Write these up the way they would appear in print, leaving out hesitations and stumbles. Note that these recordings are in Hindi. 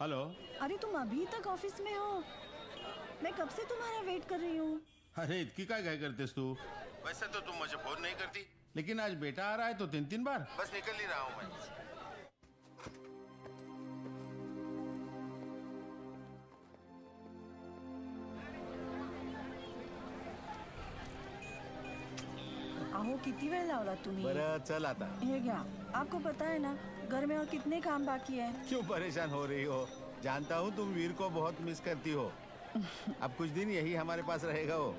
हेलो। अरे तुम अभी तक ऑफिस में हो? मैं कब से तुम्हारा वेट कर रही हूँ। अरे इतनी काय करतेस तू? वैसे तो तुम मुझे फोन नहीं करती, लेकिन आज बेटा आ रहा है तो 3 बार। बस निकल ही रहा हूँ मैं। अहो किती वेळ लावला तुम्ही? बरं चल आता। हे घ्या, आपको पता है ना घर में और कितने काम बाकी है। क्यों परेशान हो रही हो? जानता हूँ तुम वीर को बहुत मिस करती हो। अब कुछ दिन यही हमारे पास रहेगा वो।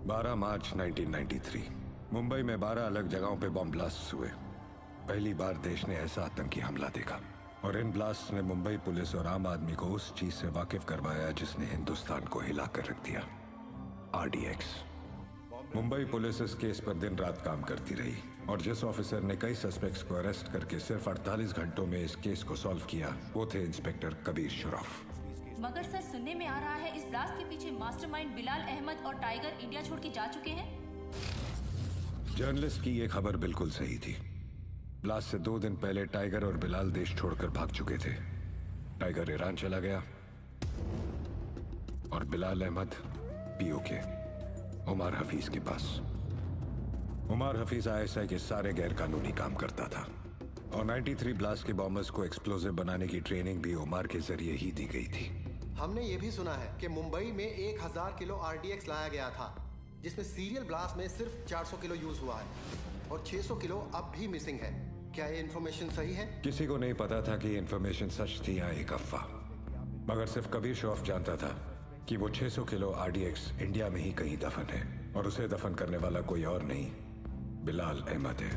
12 मार्च 1993 मुंबई में 12 अलग जगहों पे बॉम्ब ब्लास्ट हुए। पहली बार देश ने ऐसा आतंकी हमला देखा और इन ब्लास्ट ने मुंबई पुलिस और आम आदमी को उस चीज से वाकिफ करवाया जिसने हिंदुस्तान को हिला कर रख दिया, RDX। मुंबई पुलिस इस केस पर दिन रात काम करती रही और जिस ऑफिसर ने कई सस्पेक्ट्स को अरेस्ट करके सिर्फ 48 घंटों में इस केस को सॉल्व किया वो थे इंस्पेक्टर कबीर शुरफ। मगर सर सुनने में आ रहा है इस ब्लास्ट के पीछे मास्टरमाइंड बिलाल अहमद और टाइगर इंडिया छोड़ के जा चुके हैं। जर्नलिस्ट की ये खबर बिल्कुल सही थी। ब्लास्ट से 2 दिन पहले टाइगर और बिलाल देश छोड़कर भाग चुके थे। टाइगर ईरान चला गया और बिलाल अहमद POK उमर हफीज के पास। उमर हफीज ISI के सारे गैर कानूनी काम करता था और 93 ब्लास्ट के बॉम्बर्स को एक्सप्लोजिव बनाने की ट्रेनिंग भी उमर के जरिए ही दी गई थी। हमने ये भी सुना है कि मुंबई में 1000 किलो RDX लाया गया था, जिसमें सीरियल ब्लास्ट में सिर्फ 400 किलो यूज हुआ है और 600 किलो अब भी मिसिंग है। क्या ये इन्फॉर्मेशन सही है? किसी को नहीं पता था कि इन्फॉर्मेशन सच थी या एक अफवाह, मगर सिर्फ कबीर शुरफ जानता था कि वो 600 किलो RDX इंडिया में ही कहीं दफन है और उसे दफन करने वाला कोई और नहीं, बिलाल अहमद है।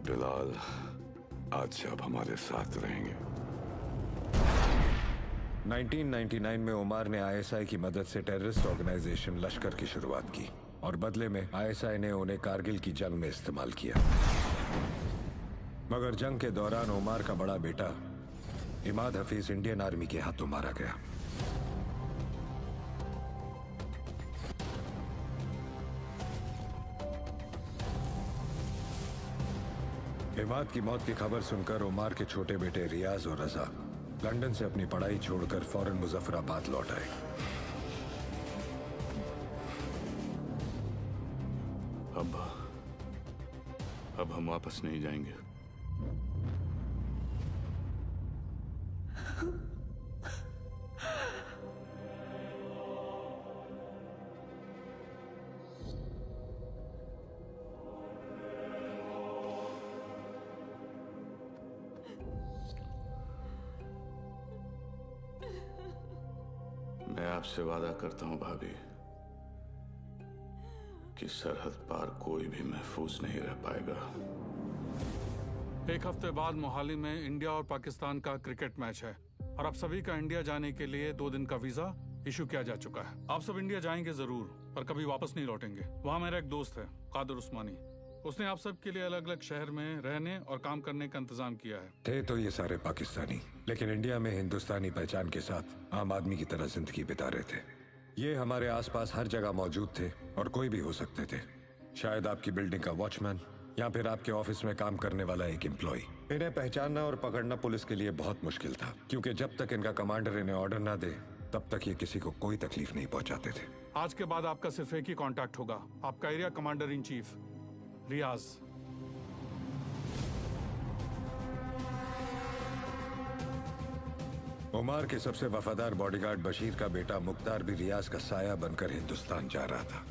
बिलाल आज अब हमारे साथ रहेंगे। 1999 में उमर ने ISI की मदद से टेररिस्ट ऑर्गेनाइजेशन लश्कर की शुरुआत की और बदले में ISI ने उन्हें कारगिल की जंग में इस्तेमाल किया। मगर जंग के दौरान उमर का बड़ा बेटा इमाद हफीज इंडियन आर्मी के हाथों मारा गया। इमाद की मौत की खबर सुनकर उमर के छोटे बेटे रियाज और रजा लंदन से अपनी पढ़ाई छोड़कर फौरन मुजफ्फराबाद लौट आए। अब हम वापस नहीं जाएंगे। मैं आपसे वादा करता हूं भाभी कि सरहद पार कोई भी महफूज नहीं रह पाएगा। एक हफ्ते बाद मोहाली में इंडिया और पाकिस्तान का क्रिकेट मैच है और आप सभी का इंडिया जाने के लिए 2 दिन का वीजा इशू किया जा चुका है। आप सब इंडिया जाएंगे जरूर, पर कभी वापस नहीं लौटेंगे। वहाँ मेरा एक दोस्त है कादर उस्मानी, उसने आप सब के लिए अलग अलग शहर में रहने और काम करने का इंतजाम किया है। थे तो ये सारे पाकिस्तानी, लेकिन इंडिया में हिंदुस्तानी पहचान के साथ आम आदमी की तरह जिंदगी बिता रहे थे। ये हमारे आसपास हर जगह मौजूद थे और कोई भी हो सकते थे। शायद आपकी बिल्डिंग का वॉचमैन या फिर आपके ऑफिस में काम करने वाला एक एम्प्लॉय। इन्हें पहचानना और पकड़ना पुलिस के लिए बहुत मुश्किल था, क्योंकि जब तक इनका कमांडर इन्हें ऑर्डर ना दे तब तक ये किसी को कोई तकलीफ नहीं पहुंचाते थे। आज के बाद आपका सिर्फ एक ही कांटेक्ट होगा, आपका एरिया कमांडर इन चीफ रियाज। उमर के सबसे वफादार बॉडीगार्ड बशीर का बेटा मुख्तार भी रियाज का साया बनकर हिंदुस्तान जा रहा था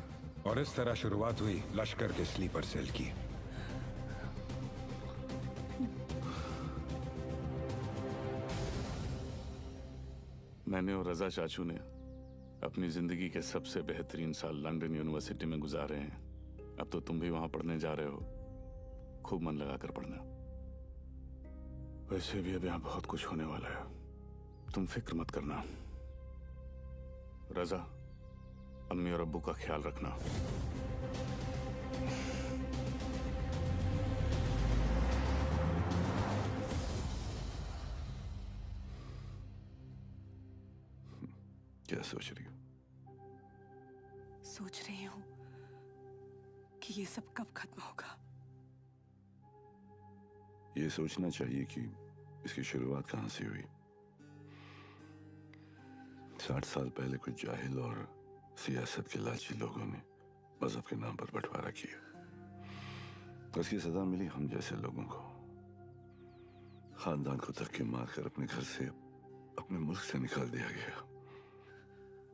और इस तरह शुरुआत हुई लश्कर के स्लीपर सेल की। मैंने और रजा चाचू ने अपनी जिंदगी के सबसे बेहतरीन साल लंदन यूनिवर्सिटी में गुजारे हैं। अब तो तुम भी वहां पढ़ने जा रहे हो, खूब मन लगाकर पढ़ना। वैसे भी अब यहां बहुत कुछ होने वाला है, तुम फिक्र मत करना। रजा, अम्मी और अब्बू का ख्याल रखना। क्या सोच रही हो? सोच रही हूँ कि ये सब कब खत्म होगा। ये सोचना चाहिए कि इसकी शुरुआत कहां से हुई। 60 साल पहले कुछ जाहिल और सियासत के लालची लोगों ने मजहब के नाम पर बंटवारा किया। उसकी सजा मिली हम जैसे लोगों को। खानदान को धक्के मारकर अपने घर से, अपने मुल्क से निकाल दिया गया।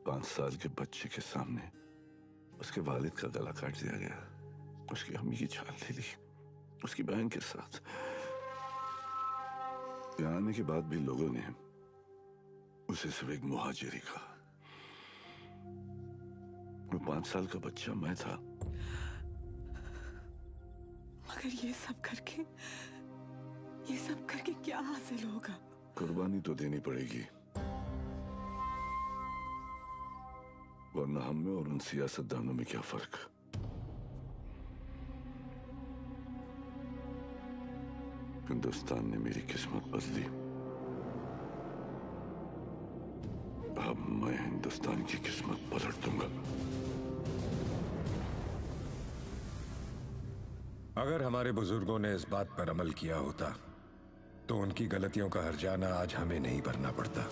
5 साल के बच्चे के सामने उसके वालिद का गला काट दिया गया। उसकी अम्मी की छाल ले ली, उसकी बहन के साथ। यहाँ आने के बाद भी लोगों ने उसे सिर्फ एक मुहाजिरी कहा। वो 5 साल का बच्चा मैं था। मगर ये सब करके क्या हासिल होगा? कुर्बानी तो देनी पड़ेगी, वरना हम में और उन सियासतदानों में क्या फर्क। हिंदुस्तान ने मेरी किस्मत बदली। अब मैं हिंदुस्तान की किस्मत पलट दूंगा। अगर हमारे बुजुर्गों ने इस बात पर अमल किया होता तो उनकी गलतियों का हर्जाना आज हमें नहीं भरना पड़ता।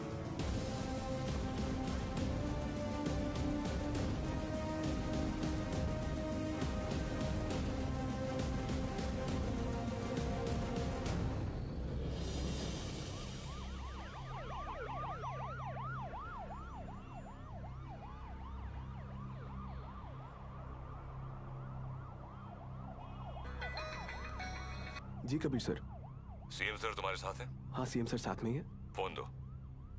जी कबीर सर। सीएम सर तुम्हारे साथ हैं? हाँ सीएम सर साथ में ही है। फोन दो।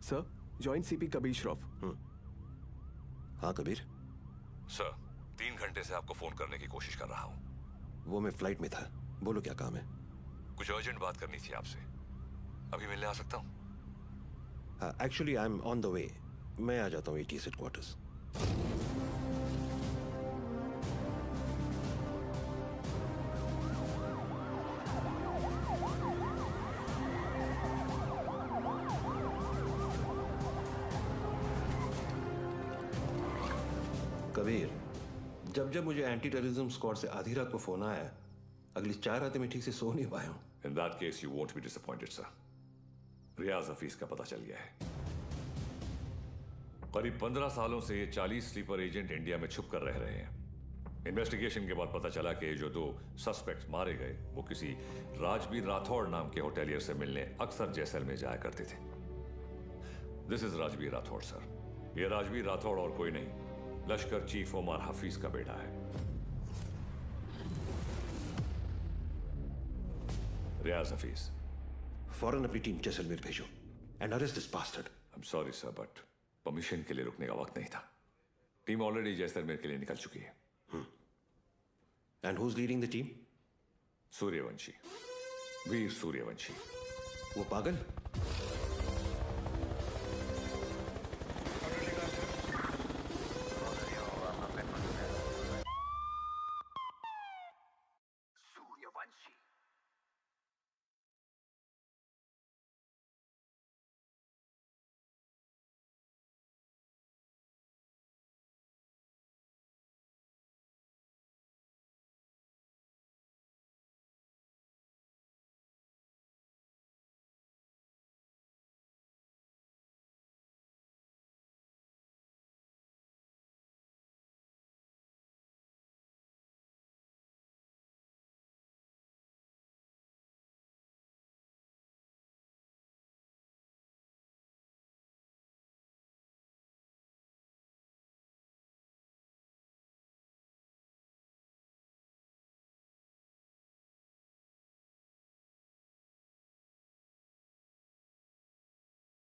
Sir joint CP Kabir Shroff. हाँ कबीर। सर 3 घंटे से आपको फोन करने की कोशिश कर रहा हूँ। वो मैं फ्लाइट में था। बोलो क्या काम है? कुछ अर्जेंट बात करनी थी आपसे। अभी मिलने आ सकता हूँ? Actually I am on the way. मैं आ जाता हूँ ATS हेडक्वार्टर्स। कबीर, जब मुझे एंटी टेररिज्म स्क्वाड से आधी रात को फोन आया, अगली 4 रातें मैं ठीक से सो नहीं पाया हूं। In that case, you won't be disappointed, sir. रियाज हफीज का पता चल गया है। करीब 15 सालों से ये 40 स्लीपर एजेंट इंडिया में छुप कर रह रहे हैं। इन्वेस्टिगेशन के बाद पता चला कि जो 2 सस्पेक्ट्स मारे गए वो किसी राजबीर राठौड़ नाम के होटेलियर से मिलने अक्सर जैसलमेर जाया करते थे। This is Rajbir Rathore sir. ये राजबीर राठौड़ और कोई नहीं, लश्कर चीफ ओमर हफीज का बेटा है। रियाज हफीज। फौरन अपनी टीम जैसलमेर भेजो and arrest this bastard. I am sorry sir, but permission के लिए रुकने का वक्त नहीं था। टीम ऑलरेडी जैसलमेर के लिए निकल चुकी है। And who is leading the team? Suryavanshi, Vir Suryavanshi. वो पागल?